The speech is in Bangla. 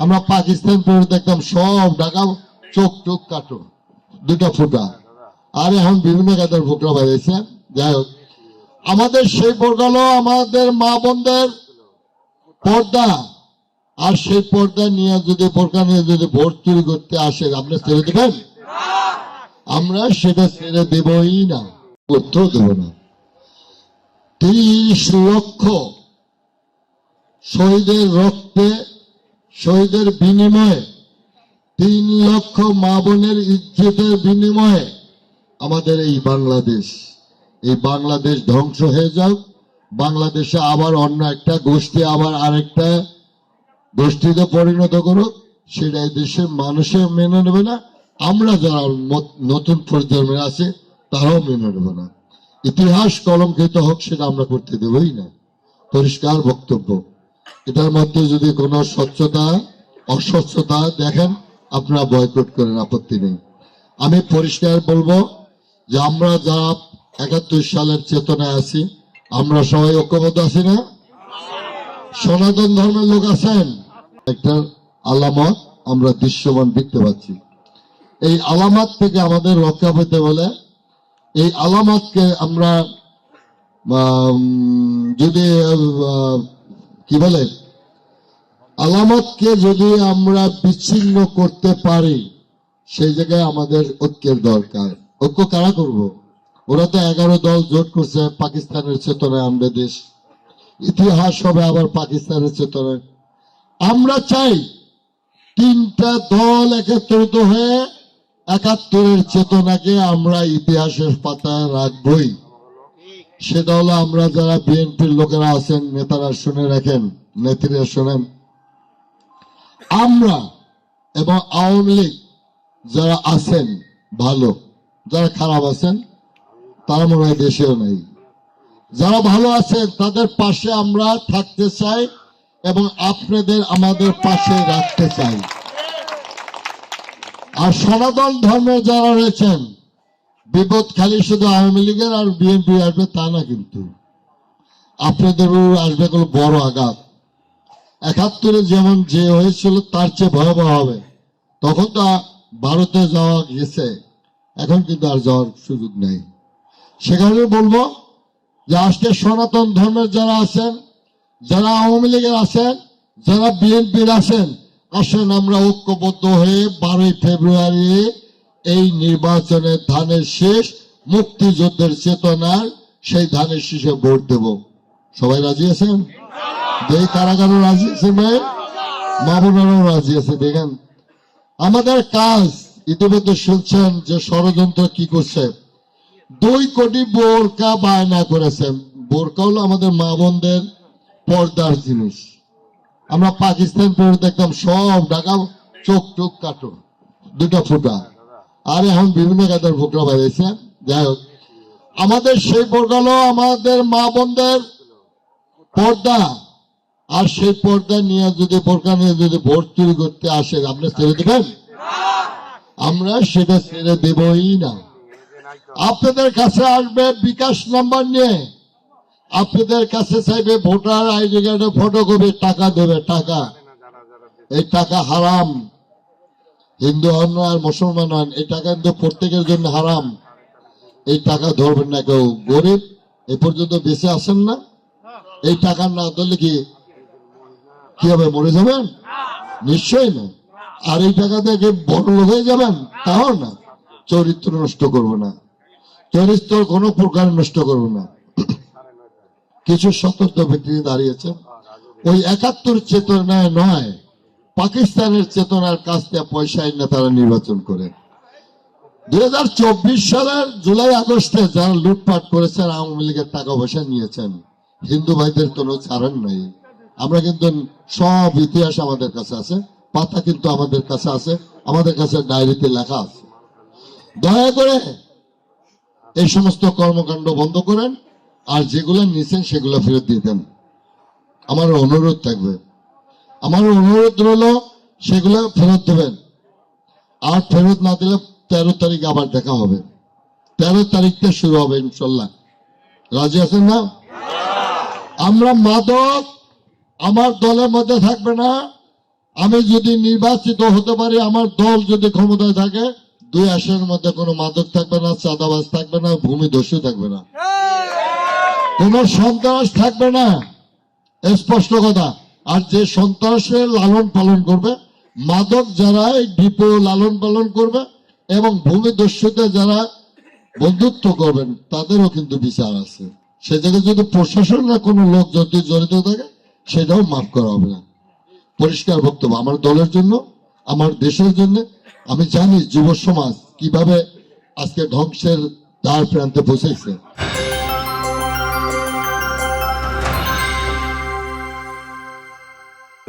আমরা পাকিস্তান পরে দেখতাম সব ঢাকা চোখ টোক কাটো দুটা ফুটা, আর এখন বিভিন্ন কাদের ফোকরা বাইরেছে। যাই হোক, আমাদের সেই পর্দালো আমাদের মা বোনদের পর্দা, আর সেই পর্দা নিয়ে যদি বোরকা নিয়ে যদি ভোট চুরি করতে আসে আপনি ছেড়ে দেবেন? আমরা সেটা ছেড়ে দেবই না, করতেও দেব না। 30 লক্ষ শহীদের রক্তে, শহীদের বিনিময়ে, 3 লক্ষ মা বোনের ইজ্জতের বিনিময়ে আমাদের এই বাংলাদেশ ধ্বংস হয়ে যাক। বাংলাদেশে আবার অন্য একটা গোষ্ঠী আবার আরেকটা গোষ্ঠীতে পরিণত করুক, সেটা এই দেশের মানুষে মেনে নেবে না, আমরা যারা নতুন প্রজন্মের আছে তারাও মেনে নেবে না। ইতিহাস কলঙ্কিত হোক সেটা আমরা করতে দেবই না। পরিষ্কার বক্তব্য। এটার মধ্যে যদি কোনো স্বচ্ছতা অস্বচ্ছতা দেখেন আপনারা বয়কট করেন, আপত্তি নেই। আমি পরিষ্কার বলবো যে আমরা যারা 71 সালের চেতনায় আছি, আমরা সবাই ঐক্যবদ্ধ আছি না? সনাতন ধর্মের লোক আছেন? একটা আলামত আমরা দৃশ্যমান দেখতে পাচ্ছি। এই আলামত থেকে আমাদের রক্ষা পেতে বলে এই আলামতকে আমরা যদি কি বলে আলামতকে যদি আমরা বিচ্ছিন্ন করতে পারি, সেই জায়গায় আমাদের ঐক্যের দরকার। ঐক্য কারা করব? ওরা তো 11 দল জোট করছে পাকিস্তানের চেতনায় আনবে দেশ, ইতিহাস হবে আবার পাকিস্তানের চেতনায়। আমরা চাই 3টা দল একত্রিত হয়ে 71-এর চেতনাকে আমরা ইতিহাসের পাতায় রাখবই। সেটা হলো আমরা যারা বিএনপির লোকেরা আছেন, নেতারা শুনে রাখেন, নেত্রীরা শোনেন, আমরা এবং আওয়ামী লীগ যারা আছেন ভালো, যারা খারাপ আছেন তারা মনে হয় দেশেও নাই, যারা ভালো আছেন তাদের পাশে আমরা থাকতে চাই এবং আপনাদের আমাদের পাশে রাখতে চাই। আর সনাতন ধর্মে যারা রয়েছেন, বিপদ খালি শুধু আওয়ামী লীগের আর বিএনপি আসবে তা না, কিন্তু আপনাদেরও আসবে কোনো বড় আঘাত। 71-এ যেমন যে হয়েছিল তার চেয়ে ভয়াবহ হবে। তখন তো ভারতে যাওয়া গেছে, এখন কিন্তু আর যাওয়ার সুযোগ নেই। সেখানে বলবো যে আজকে সনাতন ধর্মের যারা আছেন, যারা আওয়ামী লীগের আছেন, যারা বিএনপির আছেন, আসেন আমরা ঐক্যবদ্ধ হয়ে 12 ফেব্রুয়ারি এই নির্বাচনের ধানের শেষ মুক্তিযুদ্ধের চেতনার সেই ধানের শীষে ভোট দেব। সবাই রাজি আছেন? দেই কারা কারা রাজি আছে? ভাই মা বোনেরাও রাজি আছে। দেখেন আমাদের কাজ ইতিমধ্যে শুনছেন যে ষড়যন্ত্র কি করছে। 2 কোটি বোরকা বায়না করেছেন। বোরকা হলো আমাদের মা বোনদের পর্দার জিনিস। আমরা পাকিস্তান পরে দেখতাম সব ঢাকা চোখ টোক কাটো দুটা ফুটা, আর এখন বিভিন্ন কাদের ফোকরা বাইরেছে। যাই হোক, আমাদের সেই পর্দালো আমাদের মা বোনদের পর্দা, আর সেই পর্দা নিয়ে যদি বোরকা নিয়ে যদি ভোট চুরি করতে আসে আপনি ছেড়ে দেবেন? আমরা সেটা ছেড়ে দেবই না। আপনাদের কাছে আসবে বিকাশ নাম্বার নিয়ে, আপনাদের কাছে চাইবে ভোটার আইডি কার্ডে ফটোকপি, টাকা দেবে। টাকা, এই টাকা হারাম। হিন্দু হন আর মুসলমান হন, এই টাকা কিন্তু প্রত্যেকের জন্য হারাম। এই টাকা ধরবেন না কেউ। গরিব এ পর্যন্ত বেঁচে আসেন না, এই টাকা না ধরলে কি হবে? মরে যাবেন? নিশ্চয়ই না। আর এই টাকা দিয়ে বড় লোক হয়ে যাবেন? তাও না। চরিত্র নষ্ট করবো না, চরিত্র কোনো প্রকার নষ্ট করবো না। কিছু সতর্ক ব্যক্তি দাঁড়িয়েছে ওই 71 চেতনায় নয়, পাকিস্তানের চেতনার কাছ থেকে পয়সা এনে তারা নির্বাচন করে। 2024 সালের জুলাই আগস্টে যারা লুটপাট করেছেন, আওয়ামী লীগের টাকা পয়সা নিয়েছেন, হিন্দু ভাইদের কোনো ছাড়েন নাই। আমরা কিন্তু সব ইতিহাস আমাদের কাছে আছে, পাতা কিন্তু আমাদের কাছে আছে, আমাদের কাছে ডায়েরিতে লেখা আছে। দয়া করে এই সমস্ত কর্মকাণ্ড বন্ধ করেন, আর যেগুলো নিয়েছেন সেগুলো ফেরত দিয়ে দেন। আমার অনুরোধ থাকবে, আমার অনুরোধ রইল সেগুলো ফেরত দেবেন। আর ফেরত না দিলে 13 তারিখ আবার দেখা হবে। 13 তারিখটা শুরু হবে ইনশাল্লাহ। রাজি আছেন না? আমরা মাদক আমার দলের মধ্যে থাকবে না, আমি যদি নির্বাচিত হতে পারি, আমার দল যদি ক্ষমতায় থাকে, 2 আসনের মধ্যে কোনো মাদক থাকবে না, চাঁদাবাজ থাকবে না, ভূমিদস্যু থাকবে না, কোন সন্ত্রাস থাকবে না, স্পষ্ট কথা। আর যে সন্ত্রাসের লালন পালন করবে, মাদক যারা ডিপো লালন পালন করবে এবং ভূমিদস্যুতে যারা বন্ধুত্ব করবেন, তাদেরও কিন্তু বিচার আছে। সে জায়গায় যদি প্রশাসনের কোনো লোক যদি জড়িত থাকে, সেটাও মাফ করা হবে না। পরিষ্কার বক্তব্য আমার দলের জন্য, আমার দেশের জন্য। আমি জানি যুব সমাজ কিভাবে আজকে ধ্বংসের দ্বার প্রান্তে পৌঁছেছে।